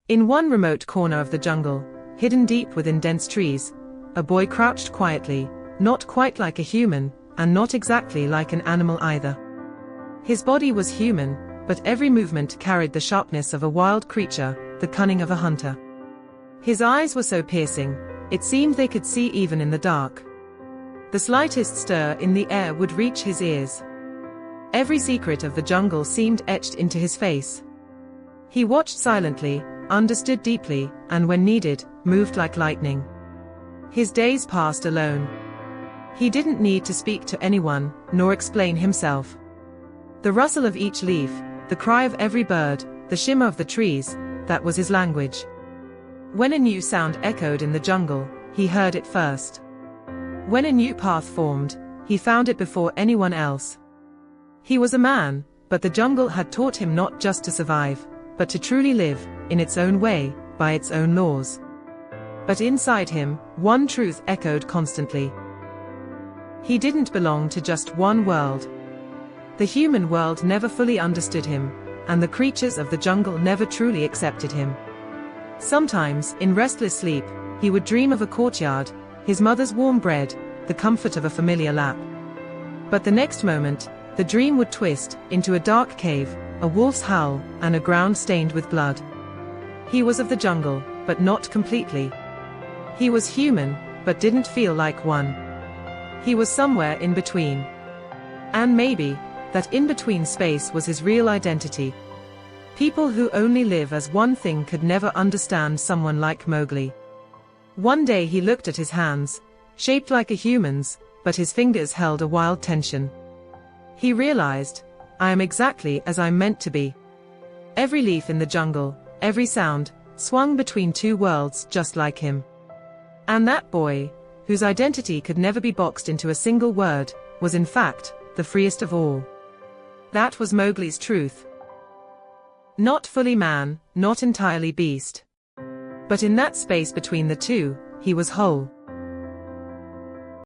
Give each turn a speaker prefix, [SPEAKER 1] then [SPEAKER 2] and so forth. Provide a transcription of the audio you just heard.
[SPEAKER 1] In one remote corner of the jungle, hidden deep within dense trees, a boy crouched quietly, not quite like a human, and not exactly like an animal either. His body was human, but every movement carried the sharpness of a wild creature, the cunning of a hunter. His eyes were so piercing, it seemed they could see even in the dark. The slightest stir in the air would reach his ears. Every secret of the jungle seemed etched into his face. He watched silently, understood deeply, and when needed, moved like lightning. His days passed alone. He didn't need to speak to anyone, nor explain himself. The rustle of each leaf, the cry of every bird, the shimmer of the trees, that was his language. When a new sound echoed in the jungle, he heard it first. When a new path formed, he found it before anyone else. He was a man, but the jungle had taught him not just to survive, but to truly live, in its own way, by its own laws. But inside him, one truth echoed constantly. He didn't belong to just one world. The human world never fully understood him, and the creatures of the jungle never truly accepted him. Sometimes, in restless sleep, he would dream of a courtyard, his mother's warm bread, the comfort of a familiar lap. But the next moment, the dream would twist into a dark cave, a wolf's howl, and a ground stained with blood. He was of the jungle, but not completely. He was human, but didn't feel like one. He was somewhere in between. And maybe, that in-between space was his real identity. People who only live as one thing could never understand someone like Mowgli. One day he looked at his hands, shaped like a human's, but his fingers held a wild tension. He realized, I am exactly as I'm meant to be. Every leaf in the jungle, every sound, swung between two worlds just like him. And that boy, whose identity could never be boxed into a single word, was in fact, the freest of all. That was Mowgli's truth. Not fully man, not entirely beast. But in that space between the two, he was whole.